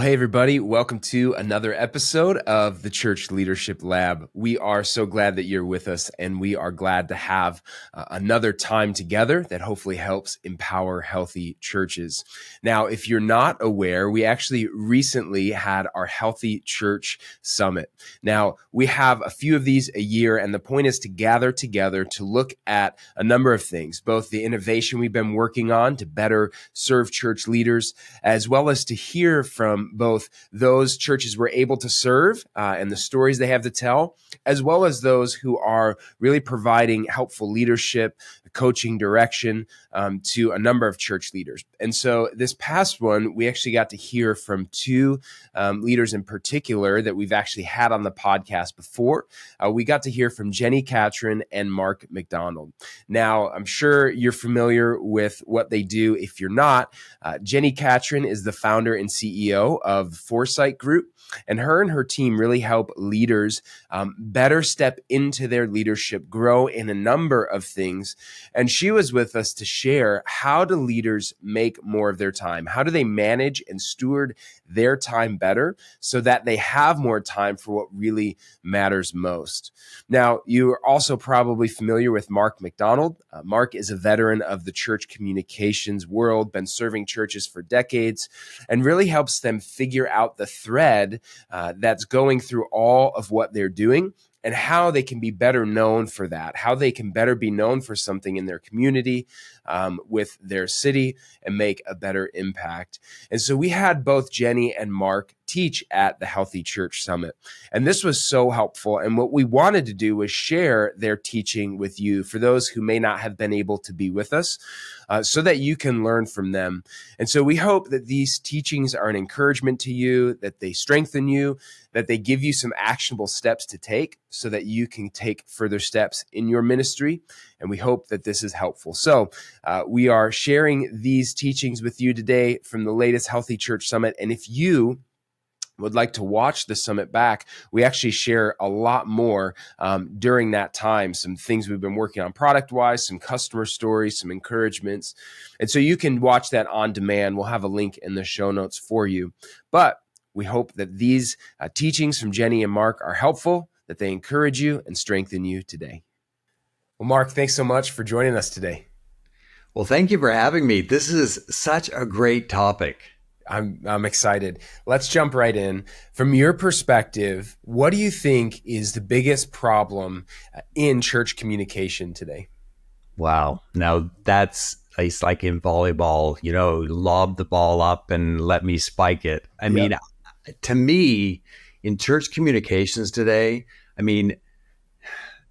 Well, hey, everybody. Welcome to another episode of the Church Leadership Lab. We are so glad that you're with us, and we are glad to have another time together that hopefully helps empower healthy churches. Now, if you're not aware, we actually recently had our Healthy Church Summit. Now, we have a few of these a year, and the point is to gather together to look at a number of things, both the innovation we've been working on to better serve church leaders, as well as to hear from both those churches we're able to serve and the stories they have to tell, as well as those who are really providing helpful leadership, coaching, direction to a number of church leaders. And so this past one, we actually got to hear from two leaders in particular that we've actually had on the podcast before. We got to hear from Jenni Catron and Mark MacDonald. Now, I'm sure you're familiar with what they do. If you're not, Jenni Catron is the founder and CEO of Foresight Group, and her team really help leaders better step into their leadership, grow in a number of things. And she was with us to share, how do leaders make more of their time? How do they manage and steward their time better so that they have more time for what really matters most? Now, you are also probably familiar with Mark MacDonald. Mark is a veteran of the church communications world, been serving churches for decades, and really helps them figure out the thread that's going through all of what they're doing and how they can be better known for that, how they can better be known for something in their community, with their city, and make a better impact. And so we had both Jenni and Mark teach at the Healthy Church Summit. And this was so helpful. And what we wanted to do was share their teaching with you for those who may not have been able to be with us, so that you can learn from them. And so we hope that these teachings are an encouragement to you, that they strengthen you, that they give you some actionable steps to take so that you can take further steps in your ministry. And we hope that this is helpful. So we are sharing these teachings with you today from the latest Healthy Church Summit. And if you would like to watch the summit back, we actually share a lot more during that time, some things we've been working on product-wise, some customer stories, some encouragements. And so you can watch that on demand. We'll have a link in the show notes for you. But we hope that these teachings from Jenni and Mark are helpful, that they encourage you and strengthen you today. Well, Mark, thanks so much for joining us today. Well, thank you for having me. This is such a great topic. I'm excited. Let's jump right in. From your perspective, what do you think is the biggest problem in church communication today? Wow. Now it's like in volleyball, lob the ball up and let me spike it. I mean, to me, in church communications today,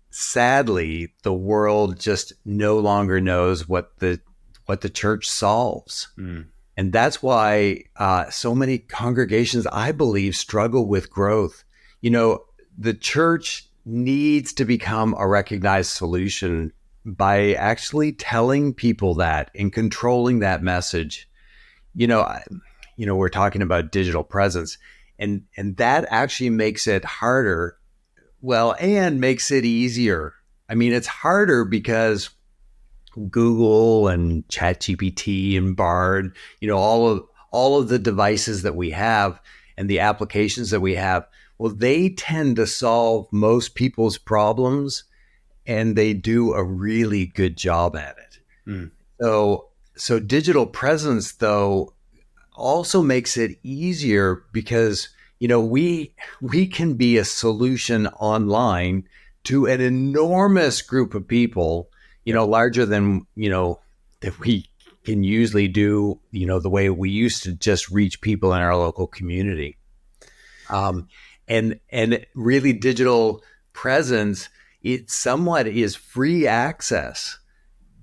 sadly, the world just no longer knows what the church solves. And that's why so many congregations, I believe, struggle with growth. The church needs to become a recognized solution by actually telling people that and controlling that message. We're talking about digital presence, and that actually makes it harder. Well, and makes it easier. It's harder because Google and ChatGPT and Bard, all of the devices that we have and the applications that we have, well, they tend to solve most people's problems, and they do a really good job at it. So digital presence, though, also makes it easier because we can be a solution online to an enormous group of people, larger than, that we can usually do, the way we used to just reach people in our local community. And really digital presence, it somewhat is free access,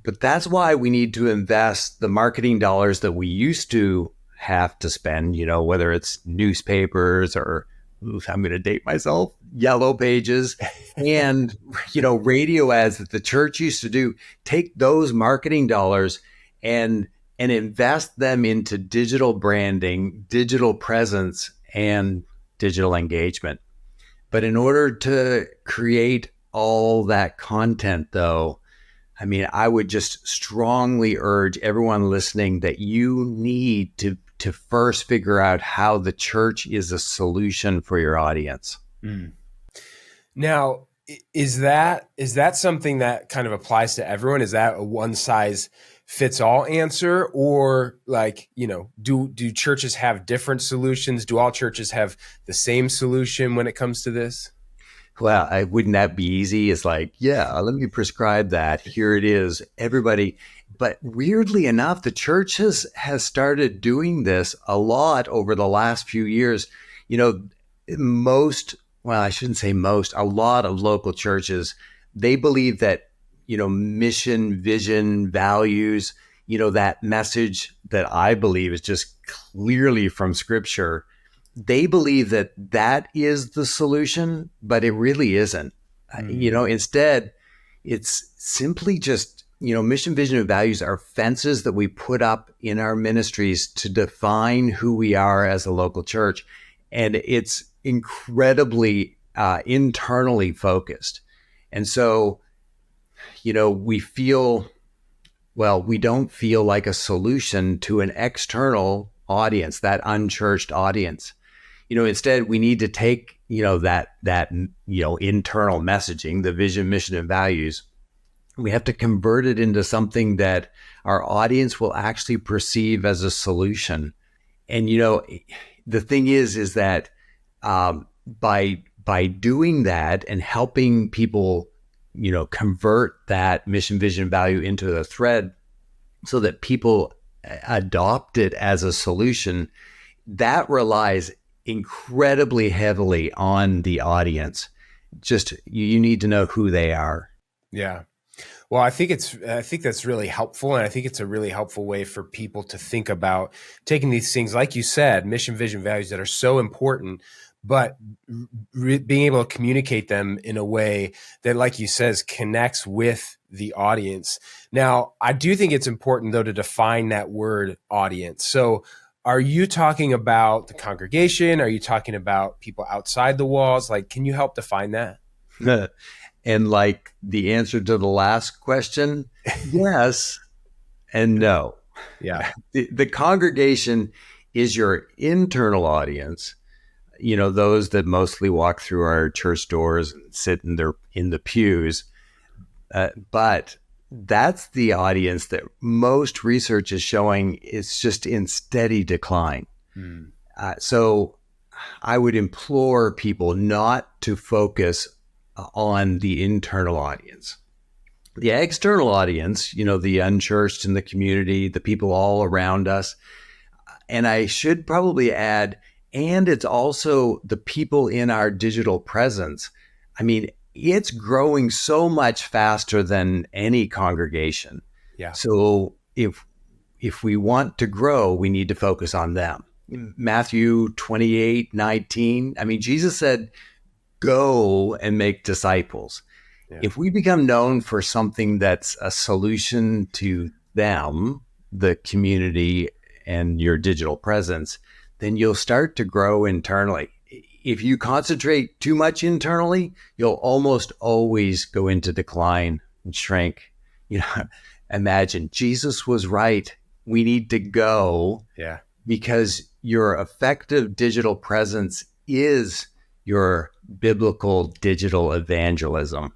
but that's why we need to invest the marketing dollars that we used to have to spend, whether it's newspapers or, I'm going to date myself, yellow pages and, radio ads that the church used to do. Take those marketing dollars and invest them into digital branding, digital presence, and digital engagement. But in order to create all that content, though, I would just strongly urge everyone listening that you need to to first figure out how the church is a solution for your audience. Mm. Now, is that something that kind of applies to everyone? Is that a one size fits all answer, or like, do churches have different solutions? Do all churches have the same solution when it comes to this? Well, wouldn't that be easy? It's like, yeah, let me prescribe that. Here it is, everybody. But weirdly enough, the church has started doing this a lot over the last few years. I shouldn't say most, a lot of local churches, they believe that, mission, vision, values, that message that I believe is just clearly from Scripture. They believe that that is the solution, but it really isn't. Instead, it's simply just, mission, vision, and values are fences that we put up in our ministries to define who we are as a local church. And it's incredibly internally focused. And so, we don't feel like a solution to an external audience, that unchurched audience. Instead, we need to take, that internal messaging, the vision, mission, and values. We have to convert it into something that our audience will actually perceive as a solution. And, the thing is that by doing that and helping people, convert that mission, vision, value into the thread so that people adopt it as a solution, that relies incredibly heavily on the audience. Just you need to know who they are. Yeah. Well, I think that's really helpful. And I think it's a really helpful way for people to think about taking these things, like you said, mission, vision, values that are so important, but being able to communicate them in a way that, like you says, connects with the audience. Now, I do think it's important, though, to define that word audience. So are you talking about the congregation? Are you talking about people outside the walls? Like, can you help define that? And like the answer to the last question, yes and no. Yeah. The congregation is your internal audience, those that mostly walk through our church doors and sit in the pews. But that's the audience that most research is showing is just in steady decline. So I would implore people not to focus on the internal audience. The external audience, the unchurched in the community, the people all around us. And I should probably add, and it's also the people in our digital presence. I mean, it's growing so much faster than any congregation. Yeah. So if we want to grow, we need to focus on them. Matthew 28:19. I mean, Jesus said, go and make disciples. Yeah. If we become known for something that's a solution to them, the community and your digital presence, then you'll start to grow internally. If you concentrate too much internally, you'll almost always go into decline and shrink. Imagine Jesus was right. We need to go. Yeah. Because your effective digital presence is your biblical digital evangelism.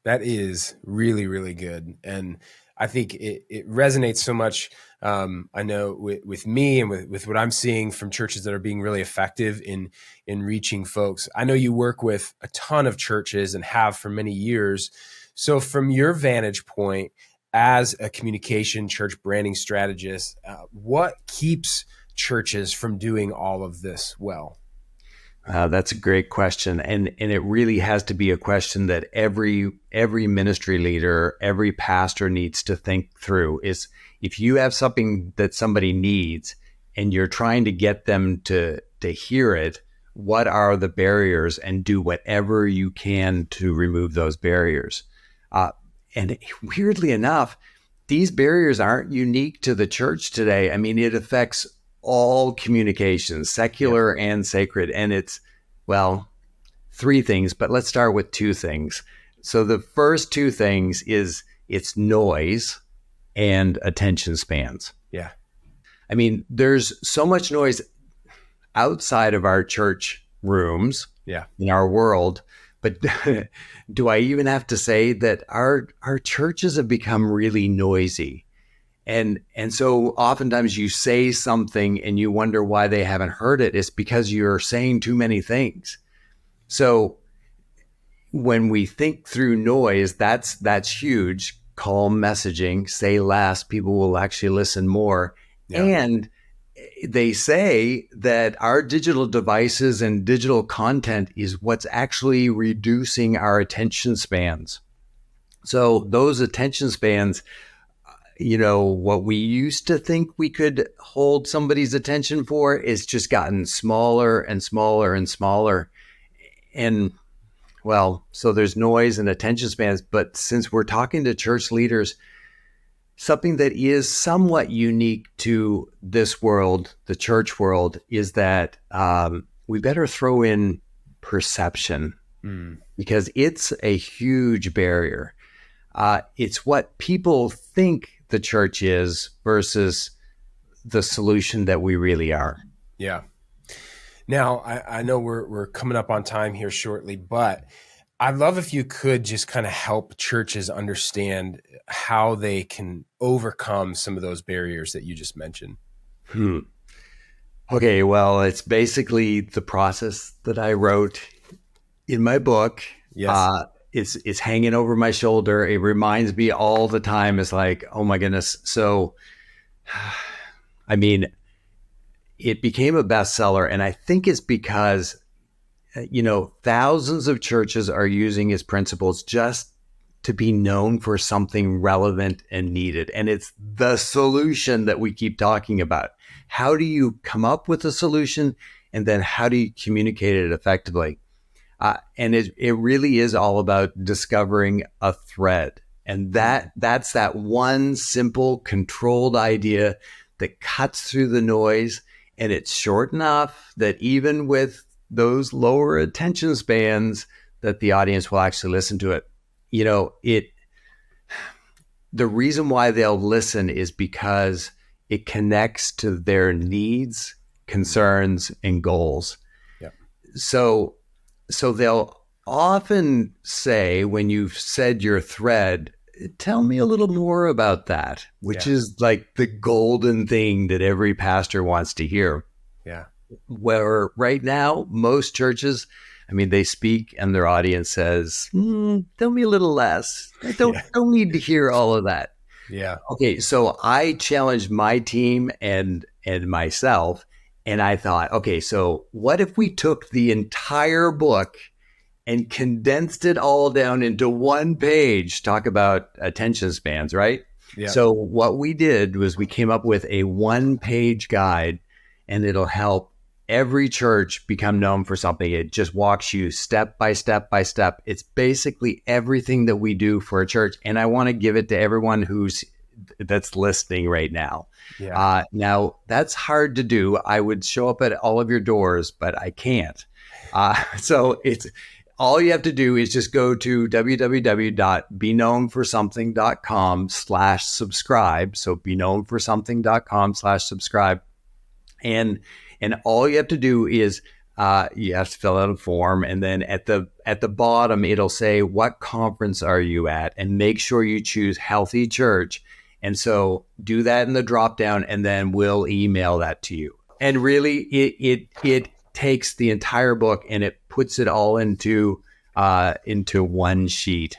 That is really, really good. And I think it resonates so much. I know with me and with what I'm seeing from churches that are being really effective in reaching folks. I know you work with a ton of churches and have for many years. So from your vantage point as a communication church branding strategist, what keeps churches from doing all of this well? That's a great question. And it really has to be a question that every ministry leader, every pastor needs to think through is if you have something that somebody needs and you're trying to get them to hear it, what are the barriers, and do whatever you can to remove those barriers. And weirdly enough, these barriers aren't unique to the church today. I mean, it affects all communications, secular and sacred. And it's, three things, but let's start with two things. So the first two things is it's noise and attention spans. Yeah. I mean, there's so much noise outside of our church rooms in our world. But do I even have to say that our churches have become really noisy? And so oftentimes you say something and you wonder why they haven't heard it. It's because you're saying too many things. So when we think through noise, that's huge. Calm messaging, say less, people will actually listen more. Yeah. And they say that our digital devices and digital content is what's actually reducing our attention spans. So those attention spans, what we used to think we could hold somebody's attention for is just gotten smaller and smaller and smaller. And well, so there's noise and attention spans, but since we're talking to church leaders, something that is somewhat unique to this world, the church world, is that we better throw in perception because it's a huge barrier. It's what people think the church is versus the solution that we really are. Yeah. Now, I know we're coming up on time here shortly, but I'd love if you could just kind of help churches understand how they can overcome some of those barriers that you just mentioned. Okay, well, it's basically the process that I wrote in my book. Yes. It's hanging over my shoulder. It reminds me all the time. It's like, oh my goodness. So, I mean, it became a bestseller, and I think it's because, thousands of churches are using its principles just to be known for something relevant and needed. And it's the solution that we keep talking about. How do you come up with a solution, and then how do you communicate it effectively? And it really is all about discovering a thread. And that's that one simple, controlled idea that cuts through the noise. And it's short enough that even with those lower attention spans, that the audience will actually listen to it. The reason why they'll listen is because it connects to their needs, concerns, and goals. Yep. So they'll often say, when you've said your thread, tell me a little more about that, which is like the golden thing that every pastor wants to hear. Yeah. Where right now, most churches, they speak and their audience says, tell me a little less. I don't need to hear all of that. Yeah. Okay. So I challenged my team and myself, and I thought, okay, so what if we took the entire book and condensed it all down into one page? Talk about attention spans, right? Yeah. So what we did was we came up with a one-page guide, and it'll help every church become known for something. It just walks you step by step by step. It's basically everything that we do for a church. And I want to give it to everyone that's listening right now. Yeah. Now, that's hard to do. I would show up at all of your doors, but I can't. So it's all you have to do is just go to beknownforsomething.com/subscribe. So beknownforsomething.com/subscribe. And all you have to do is you have to fill out a form, and then at the bottom it'll say, what conference are you at, and make sure you choose Healthy Church. And so do that in the drop down, and then we'll email that to you. And really, it takes the entire book and it puts it all into one sheet.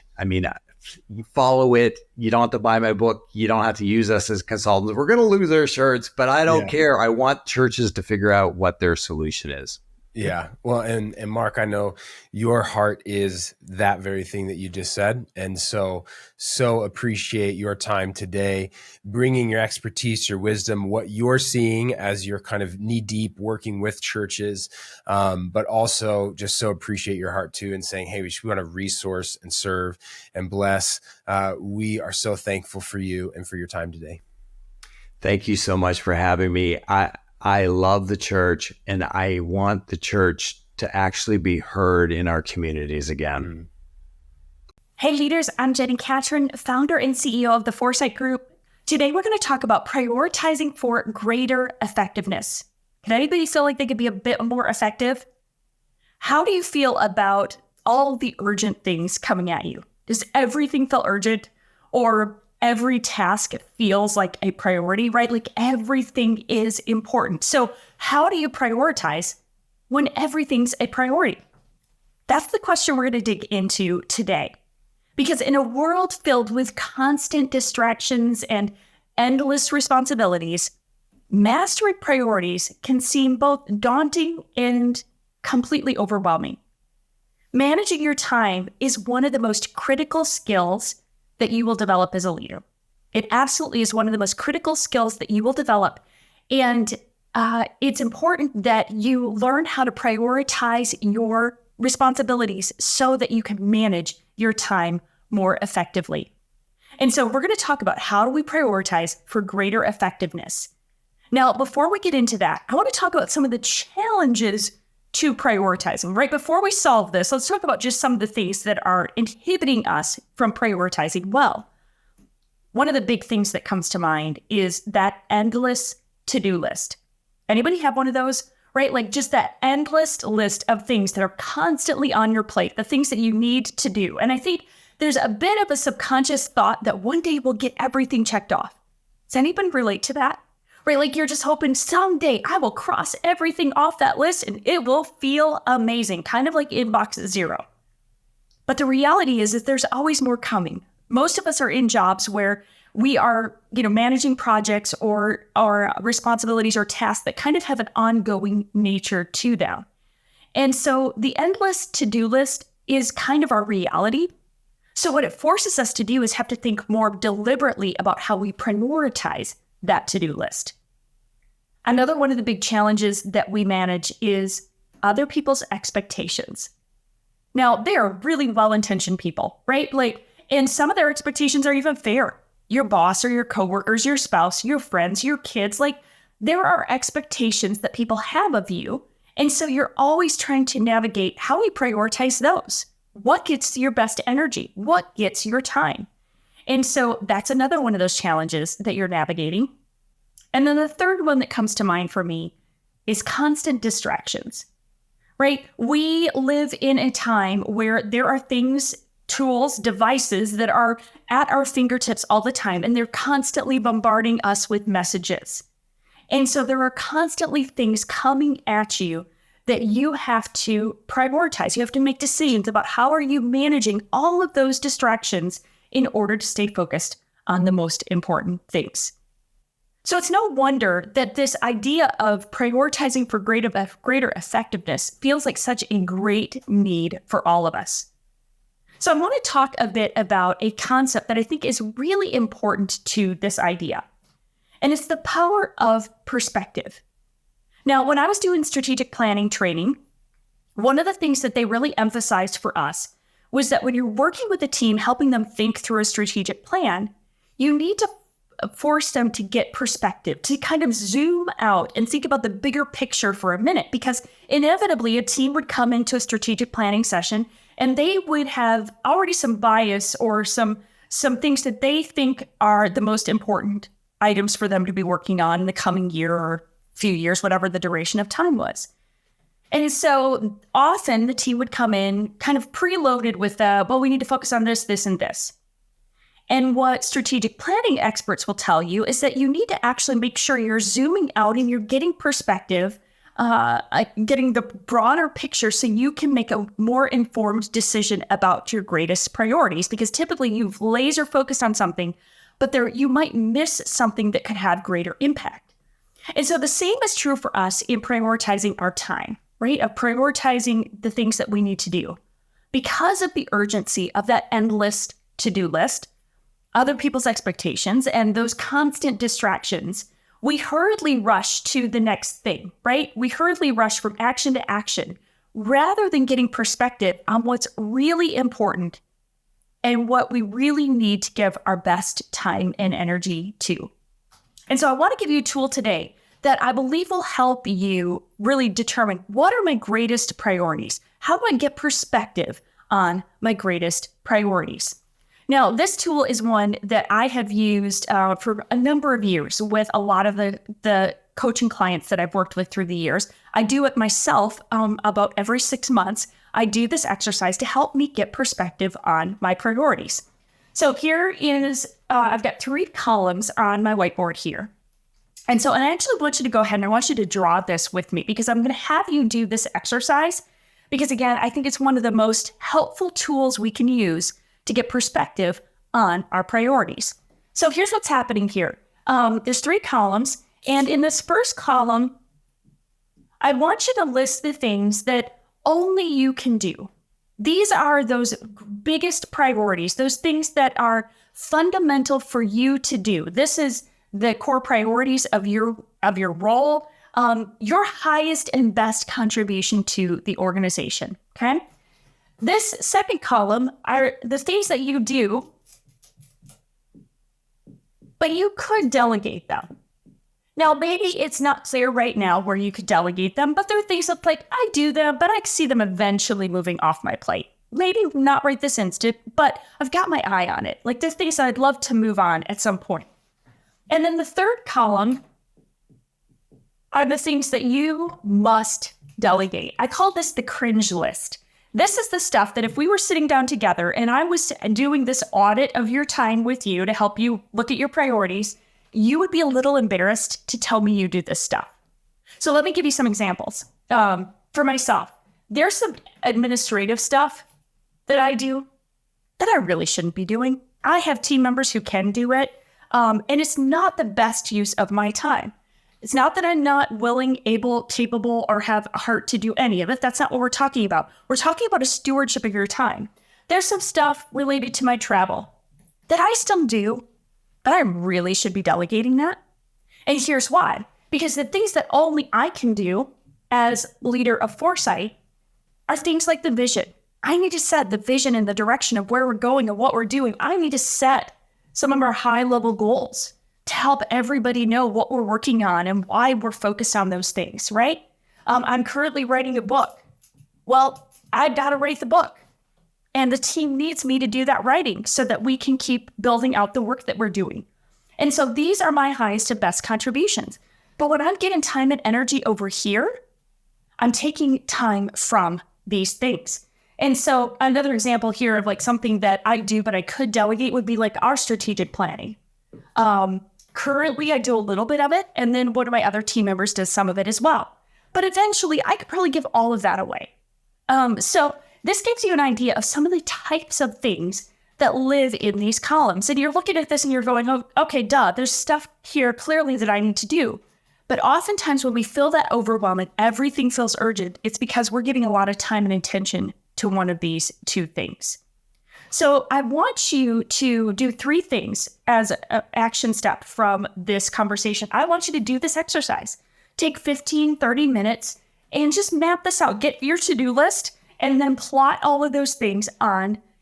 You follow it. You don't have to buy my book. You don't have to use us as consultants. We're going to lose our shirts, but I don't care. I want churches to figure out what their solution is. Yeah. Well, and Mark, I know your heart is that very thing that you just said. And so appreciate your time today, bringing your expertise, your wisdom, what you're seeing as you're kind of knee deep working with churches. But also just so appreciate your heart too, and saying, hey, we want to resource and serve and bless. We are so thankful for you and for your time today. Thank you so much for having me. I love the church, and I want the church to actually be heard in our communities again. Hey leaders, I'm Jenni Catron, founder and CEO of the Foresight Group. Today, we're going to talk about prioritizing for greater effectiveness. Can anybody feel like they could be a bit more effective? How do you feel about all the urgent things coming at you? Does everything feel urgent, or every task feels like a priority, right? Like everything is important. So how do you prioritize when everything's a priority? That's the question we're going to dig into today. Because in a world filled with constant distractions and endless responsibilities, mastering priorities can seem both daunting and completely overwhelming. Managing your time is one of the most critical skills that you will develop as a leader. It absolutely is one of the most critical skills that you will develop. And it's important that you learn how to prioritize your responsibilities so that you can manage your time more effectively. And so we're going to talk about how do we prioritize for greater effectiveness. Now, before we get into that, I want to talk about some of the challenges to prioritizing. Right before we solve this, let's talk about just some of the things that are inhibiting us from prioritizing well. One of the big things that comes to mind is that endless to-do list. Anybody have one of those? Right? Like just that endless list of things that are constantly on your plate, the things that you need to do. And I think there's a bit of a subconscious thought that one day we'll get everything checked off. Does anybody relate to that? Right? Like you're just hoping someday I will cross everything off that list and it will feel amazing, kind of like inbox zero. But the reality is that there's always more coming. Most of us are in jobs where we are, managing projects or responsibilities or tasks that kind of have an ongoing nature to them. And so the endless to-do list is kind of our reality. So what it forces us to do is have to think more deliberately about how we prioritize that to-do list. Another one of the big challenges that we manage is other people's expectations. Now, they are really well-intentioned people, right? And some of their expectations are even fair. Your boss or your coworkers, your spouse, your friends, your kids, there are expectations that people have of you. And so you're always trying to navigate how we prioritize those. What gets your best energy? What gets your time? And so that's another one of those challenges that you're navigating. And then the third one that comes to mind for me is constant distractions, right? We live in a time where there are things, tools, devices that are at our fingertips all the time, and they're constantly bombarding us with messages. And so there are constantly things coming at you that you have to prioritize. You have to make decisions about how are you managing all of those distractions in order to stay focused on the most important things. So it's no wonder that this idea of prioritizing for greater effectiveness feels like such a great need for all of us. So I want to talk a bit about a concept that I think is really important to this idea, and it's the power of perspective. Now, when I was doing strategic planning training, one of the things that they really emphasized for us was that when you're working with a team, helping them think through a strategic plan, you need to force them to get perspective, to kind of zoom out and think about the bigger picture for a minute, because inevitably a team would come into a strategic planning session and they would have already some bias or some things that they think are the most important items for them to be working on in the coming year or few years, whatever the duration of time was. And so often the team would come in kind of preloaded with, we need to focus on this, this, and this. And what strategic planning experts will tell you is that you need to actually make sure you're zooming out and you're getting perspective, getting the broader picture so you can make a more informed decision about your greatest priorities. Because typically you've laser focused on something, but you might miss something that could have greater impact. And so the same is true for us in prioritizing our time, right? Of prioritizing the things that we need to do. Because of the urgency of that endless to-do list, other people's expectations, and those constant distractions, we hurriedly rush to the next thing, right? We hurriedly rush from action to action rather than getting perspective on what's really important and what we really need to give our best time and energy to. And so I want to give you a tool today that I believe will help you really determine what are my greatest priorities? How do I get perspective on my greatest priorities? Now, this tool is one that I have used for a number of years with a lot of the coaching clients that I've worked with through the years. I do it myself about every 6 months. I do this exercise to help me get perspective on my priorities. So here is, I've got 3 columns on my whiteboard here. And I actually want you to go ahead and I want you to draw this with me because I'm going to have you do this exercise because, again, I think it's one of the most helpful tools we can use to get perspective on our priorities. So here's what's happening here. There's 3 columns. And in this first column, I want you to list the things that only you can do. These are those biggest priorities, those things that are fundamental for you to do. This is the core priorities of your role, your highest and best contribution to the organization, okay? This second column are the things that you do, but you could delegate them. Now, maybe it's not clear right now where you could delegate them, but there are things that like, I do them, but I see them eventually moving off my plate. Maybe not right this instant, but I've got my eye on it. Like there's things I'd love to move on at some point. And then the third column are the things that you must delegate. I call this the cringe list. This is the stuff that if we were sitting down together and I was doing this audit of your time with you to help you look at your priorities, you would be a little embarrassed to tell me you do this stuff. So let me give you some examples. For myself, there's some administrative stuff that I do that I really shouldn't be doing. I have team members who can do it. And it's not the best use of my time. It's not that I'm not willing, able, capable, or have a heart to do any of it. That's not what we're talking about. We're talking about a stewardship of your time. There's some stuff related to my travel that I still do, but I really should be delegating that. And here's why. Because the things that only I can do as leader of Foresight are things like the vision. I need to set the vision and the direction of where we're going and what we're doing. I need to set some of our high-level goals to help everybody know what we're working on and why we're focused on those things, right? I'm currently writing a book. Well, I've got to write the book. And the team needs me to do that writing so that we can keep building out the work that we're doing. And so these are my highest and best contributions. But when I'm getting time and energy over here, I'm taking time from these things. And so another example here of like something that I do, but I could delegate would be like our strategic planning. Currently, I do a little bit of it, and then one of my other team members does some of it as well. But eventually, I could probably give all of that away. So this gives you an idea of some of the types of things that live in these columns. And you're looking at this and you're going, oh, okay, duh, there's stuff here clearly that I need to do. But oftentimes when we feel that overwhelm and everything feels urgent, it's because we're giving a lot of time and attention to one of these 2 things. So I want you to do 3 things as an action step from this conversation. I want you to do this exercise. Take 15, 30 minutes and just map this out. Get your to-do list and then plot all of those things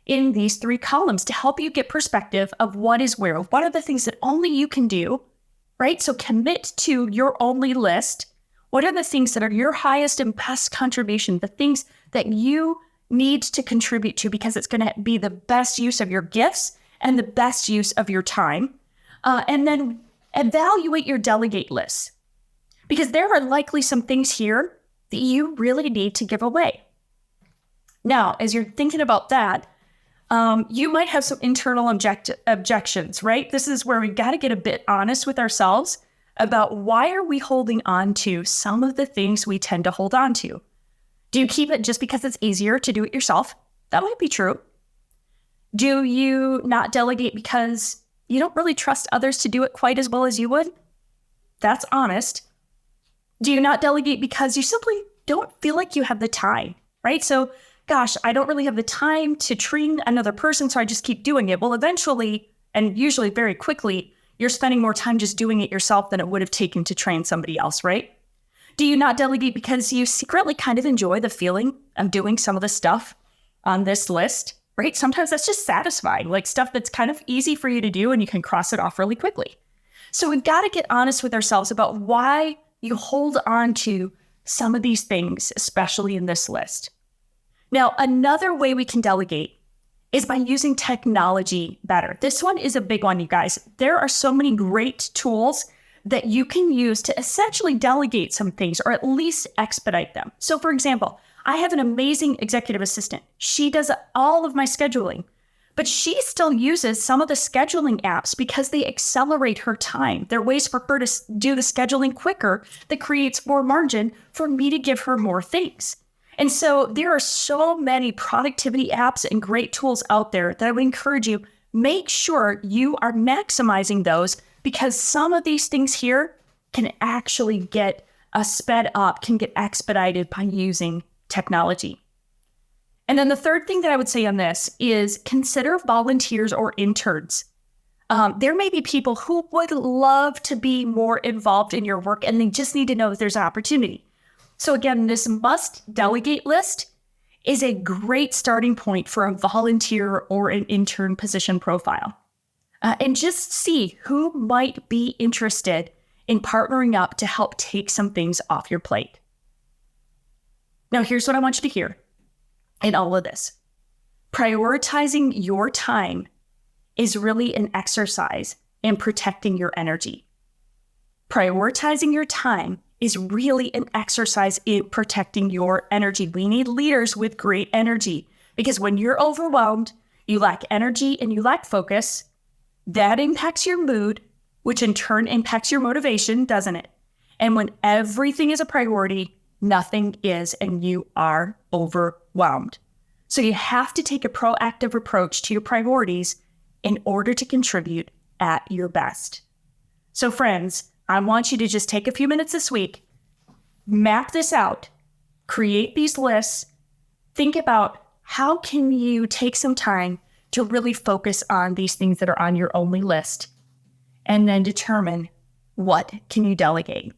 in these 3 columns to help you get perspective of what is where. What are the things that only you can do, right? So commit to your only list. What are the things that are your highest and best contribution, the things that you need to contribute to because it's going to be the best use of your gifts and the best use of your time. And then evaluate your delegate list because there are likely some things here that you really need to give away. Now, as you're thinking about that, you might have some internal objections, right? This is where we've got to get a bit honest with ourselves about why are we holding on to some of the things we tend to hold on to. Do you keep it just because it's easier to do it yourself? That might be true. Do you not delegate because you don't really trust others to do it quite as well as you would? That's honest. Do you not delegate because you simply don't feel like you have the time, right? So, gosh, I don't really have the time to train another person, so I just keep doing it. Well, eventually, and usually very quickly, you're spending more time just doing it yourself than it would have taken to train somebody else, right? Do you not delegate because you secretly kind of enjoy the feeling of doing some of the stuff on this list, right? Sometimes that's just satisfying, like stuff that's kind of easy for you to do and you can cross it off really quickly. So we've got to get honest with ourselves about why you hold on to some of these things, especially in this list. Now, another way we can delegate is by using technology better. This one is a big one, you guys. There are so many great tools that you can use to essentially delegate some things or at least expedite them. So for example, I have an amazing executive assistant. She does all of my scheduling, but she still uses some of the scheduling apps because they accelerate her time. There are ways for her to do the scheduling quicker that creates more margin for me to give her more things. And so there are so many productivity apps and great tools out there that I would encourage you, make sure you are maximizing those, because some of these things here can actually get sped up, can get expedited by using technology. And then the third thing that I would say on this is consider volunteers or interns. There may be people who would love to be more involved in your work, and they just need to know that there's an opportunity. So again, this must delegate list is a great starting point for a volunteer or an intern position profile. And just see who might be interested in partnering up to help take some things off your plate. Now, here's what I want you to hear in all of this. Prioritizing your time is really an exercise in protecting your energy. Prioritizing your time is really an exercise in protecting your energy. We need leaders with great energy, because when you're overwhelmed, you lack energy and you lack focus. That impacts your mood, which in turn impacts your motivation, doesn't it? And when everything is a priority, nothing is, and you are overwhelmed. So you have to take a proactive approach to your priorities in order to contribute at your best. So friends, I want you to just take a few minutes this week, map this out, create these lists, think about how can you take some time to really focus on these things that are on your only list, and then determine what can you delegate.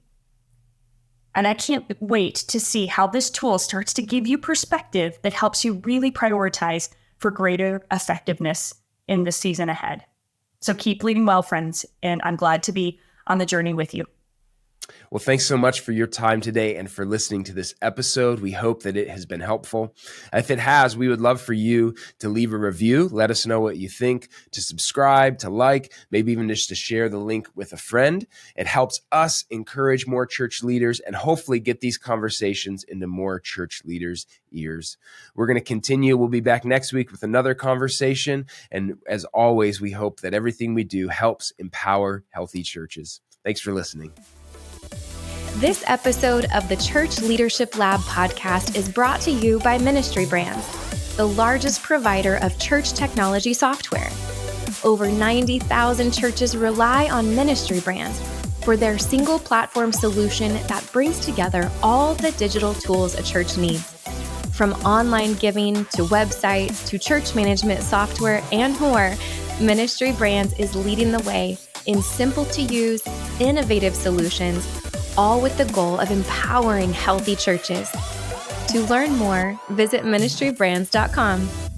And I can't wait to see how this tool starts to give you perspective that helps you really prioritize for greater effectiveness in the season ahead. So keep leading well, friends, and I'm glad to be on the journey with you. Well, thanks so much for your time today and for listening to this episode. We hope that it has been helpful. If it has, we would love for you to leave a review. Let us know what you think, to subscribe, to like, maybe even just to share the link with a friend. It helps us encourage more church leaders and hopefully get these conversations into more church leaders' ears. We're going to continue. We'll be back next week with another conversation. And as always, we hope that everything we do helps empower healthy churches. Thanks for listening. This episode of the Church Leadership Lab podcast is brought to you by Ministry Brands, the largest provider of church technology software. Over 90,000 churches rely on Ministry Brands for their single platform solution that brings together all the digital tools a church needs. From online giving to websites to church management software and more, Ministry Brands is leading the way in simple-to-use, innovative solutions, all with the goal of empowering healthy churches. To learn more, visit ministrybrands.com.